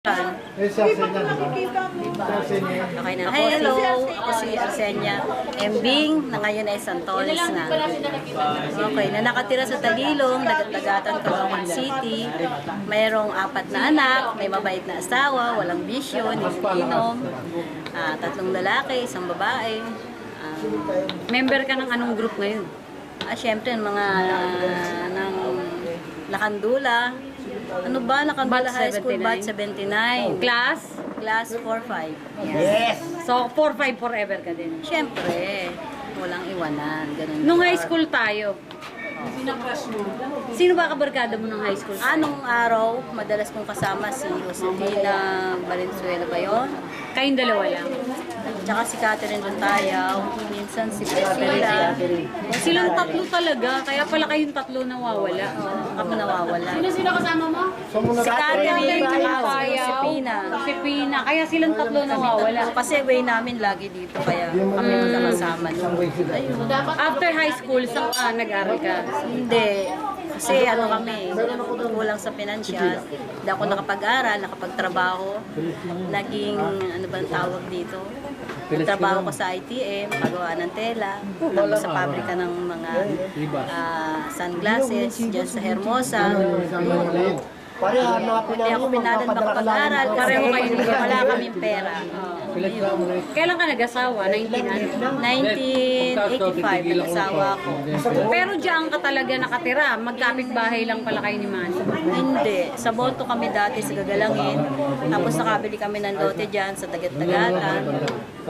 Okay na. Hello, ako si Arsenia Embing na ngayon ay Santones na. Okay, na nakatira sa Tagilong, Dagat-Dagatan, Caloocan City. Mayroong 4 na anak, may mabait na asawa, walang bisyo, inom, 3 lalaki, 1 babae. Member ka ng anong group ngayon? Siyempre, mga ng Lakandula. Ano ba? Lakandula Batch High School, 79? Batch 79. Class? Class 4-5. Yes! So, 4-5 forever ka din. Siyempre, walang iwanan. Ganun Nung ba? high school tayo, sino ba kabarkada mo ng high school? Anong araw, madalas kong kasama si Josefina Valenzuela ba yun? Kayong dalawa lang. Tsaka si Catherine Buntayaw, minsan si Priscilla. Silang 3 talaga, kaya pala kayong 3 nawawala. Kami nawawala. Sino kasama mo? Si Catherine, tsaka si Buntayaw, Josefina. Josefina. Kaya silang 3 nawawala. Kasi way namin lagi dito, kaya kami magkakasama. Ayun. After high school, saan ka nag-aral ka? Hindi. Kasi ano kami, kulang sa pinansyal. Hindi ako nakapag-aral, nakapagtrabaho. Naging, ano bang tawag dito? Trabaho ko sa ITM, paggawa ng tela. Tapos sa pabrika ng mga sunglasses, dyan sa Hermosa. Pare, hanapin Hindi ako pinadan makapag-aral kasi Pareho kayo ni wala kaming pera. Kailan ka nag-asawa? 1985, nag-asawa ko. Pero diyan ka talaga nakatira. Magkapit-bahay lang pala kayo ni Manny. Hindi. Sa Boto kami dati sa Gagalangin. Tapos nakabili kami ng lote dyan sa Dagat-Dagatan.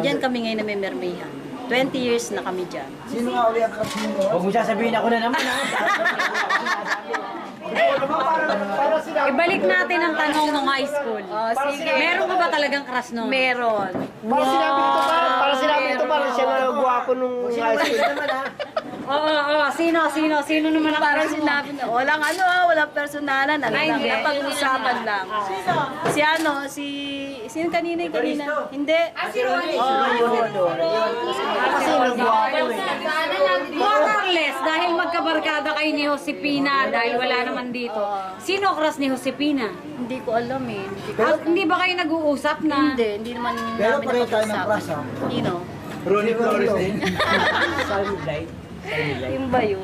Diyan kami ngayon na may mermihan. 20 years na kami dyan. Sino nga uli ang kapatid mo? Huwag mo sasabihin ako na naman, ha? Ibalik natin ang tanong ng high school. Sige. Meron ka ba talagang crush noon? Meron. Para sinabi nito ba? Para sinabi nito ba? Siya na guwapo nung high school naman, ha? Oo. Sino naman ang Parang crush mo? sinabi na, walang walang personalan. Ano Ay, lang, hindi. napag-usapan lang. Sino kanina? Hindi. Kasi nagguwapo, eh. More or less, dahil magkabarkada kayo ni Josefina, dahil wala naman dito. Sino crush ni Josefina? Hindi ko alam eh. Hindi ba kayo nag-uusap na? Hindi naman Pero namin pareho tayo ng napag-usapan. crush, ha? Sino? Ronnie Flores din. Solid light. Yung ba yun?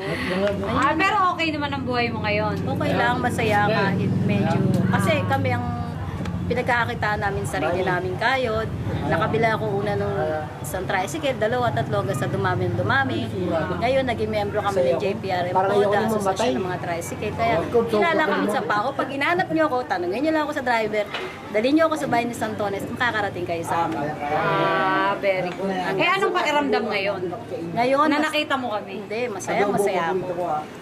Pero okay naman ang buhay mo ngayon. Okay lang, masaya kahit medyo. Kasi kami ang pinagkakakitaan namin sarili namin kayod. Nakabila ako una nung isang tricycle, 2, 3 hanggang sa dumami. Ngayon, naging membro kami ng JPRM Poda, Asosasyon ng mga Tricycle. Kaya kilala kami sa PAO. Pag inanap niyo ako, tanongin niyo lang ako sa driver, dalhin niyo ako sa bahay ni Santones, makakarating kayo sa amin. Very good. Eh, anong pakiramdam ngayon? Ngayon, Na nakita mo kami? hindi, masaya ako.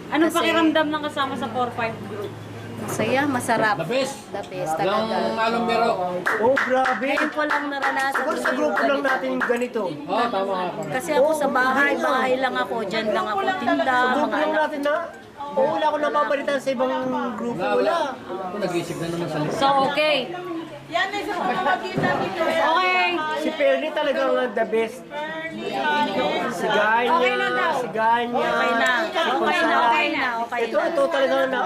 Anong Kasi- pakiramdam ng kasama sa 4-5 group? Masaya, masarap. The best. The best Yung talaga. along biro. Oh, grabe. Ngayon ko lang naranasan. Siguro sa grupo lang natin yung ganito. Oo, tama nga po. Kasi ako sa bahay lang ako, dyan lang ako tinda, Sa grupo mga lang anak. natin na. Oo, wala akong napapalitan sa ibang grupo. Wala. Ako nag-iisip na naman sa list. So, okay. Okay. Si Perly talagang the best. Si Ganya, Okay na daw. si Ganya. Okay na, okay na. Ito talaga na.